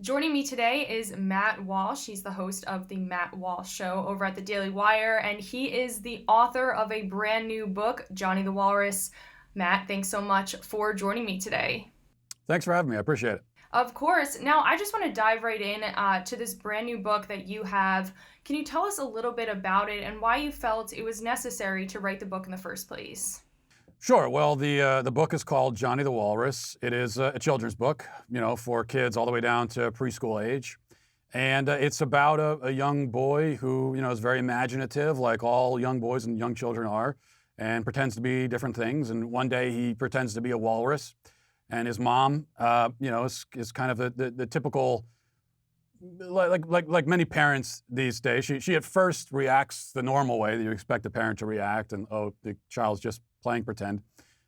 Joining me today is Matt Walsh. He's the host of the Matt Walsh Show over at the Daily Wire, and he is the author of a brand new book, Johnny the Walrus. Matt, thanks so much for joining me today. Thanks for having me. I appreciate it. Of course. Now, I just want to dive right in to this brand new book that you have. Can you tell us a little bit about it and why you felt it was necessary to write the book in the first place? Sure. Well, the book is called Johnny the Walrus. It is a children's book, for kids all the way down to preschool age, and it's about a young boy who is very imaginative, like all young boys and young children are, and pretends to be different things. And one day he pretends to be a walrus, and his mom, is kind of the typical like many parents these days. She at first reacts the normal way that you expect a parent to react, and oh, the child's just playing pretend.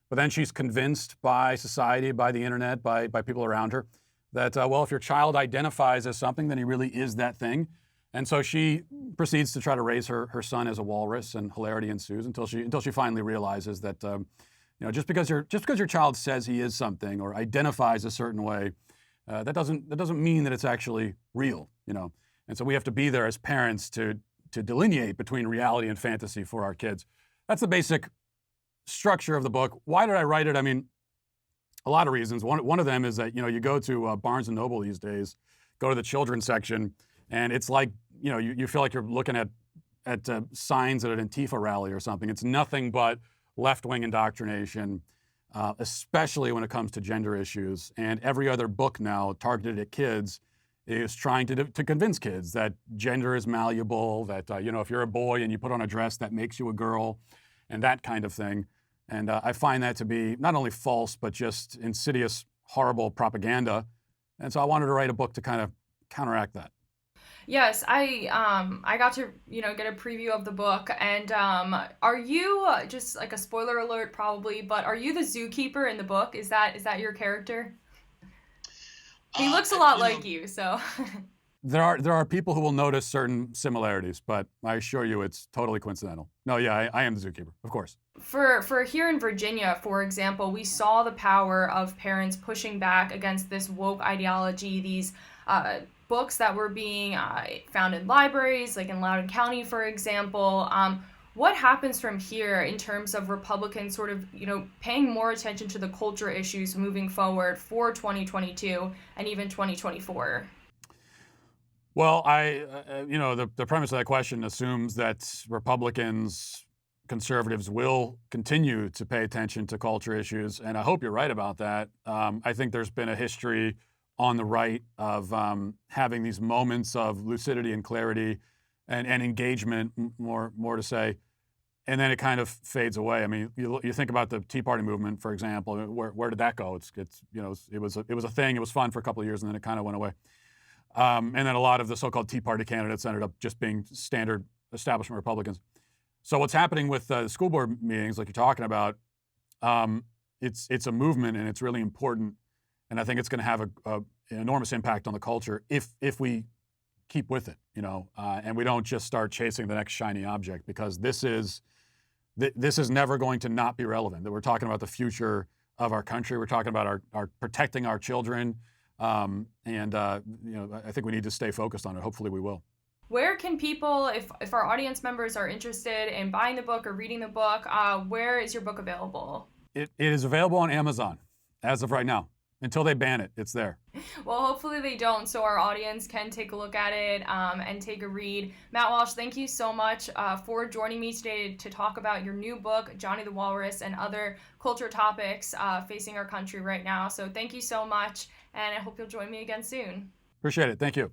But then she's convinced by society, by the internet, by people around her that well, if your child identifies as something, then he really is that thing. And so she proceeds to try to raise her son as a walrus, and hilarity ensues until she finally realizes that just because your child says he is something or identifies a certain way, that doesn't mean that it's actually real. And so we have to be there as parents to delineate between reality and fantasy for our kids. That's the basic structure of the book. Why did I write it? I mean, a lot of reasons. One of them is that you go to Barnes and Noble these days, go to the children's section, and it's like you feel like you're looking at signs at an Antifa rally or something. It's nothing but left-wing indoctrination, especially when it comes to gender issues. And every other book now targeted at kids is trying to convince kids that gender is malleable, that if you're a boy and you put on a dress, that makes you a girl, and that kind of thing. And I find that to be not only false, but just insidious, horrible propaganda. And so I wanted to write a book to kind of counteract that. Yes, I got to get a preview of the book, and are you just like a spoiler alert probably, but are you the zookeeper in the book? Is that your character? He Uh, looks a lot you know, like you, so. There are people who will notice certain similarities, but I assure you it's totally coincidental. No, yeah, I am the zookeeper, of course. For here in Virginia, for example, we saw the power of parents pushing back against this woke ideology, these books that were being found in libraries, like in Loudoun County, for example. What happens from here in terms of Republicans sort of, paying more attention to the culture issues moving forward for 2022 and even 2024? Well, the premise of that question assumes that Republicans, conservatives will continue to pay attention to culture issues, and I hope you're right about that. I think there's been a history on the right of having these moments of lucidity and clarity and engagement, more to say, and then it kind of fades away. I mean, you think about the Tea Party movement, for example. Where did that go? It was a thing. It was fun for a couple of years, and then it kind of went away. And then a lot of the so-called Tea Party candidates ended up just being standard establishment Republicans. So what's happening with the school board meetings, like you're talking about, it's a movement, and it's really important. And I think it's going to have an enormous impact on the culture if we keep with it, and we don't just start chasing the next shiny object, because this is never going to not be relevant. That we're talking about the future of our country. We're talking about our protecting our children. I think we need to stay focused on it. Hopefully we will. Where can people, if our audience members are interested in buying the book or reading the book, where is your book available? It is available on Amazon as of right now. Until they ban it, it's there. Well, hopefully they don't, so our audience can take a look at it and take a read. Matt Walsh, thank you so much for joining me today to talk about your new book, Johnny the Walrus, and other culture topics facing our country right now. So thank you so much, and I hope you'll join me again soon. Appreciate it. Thank you.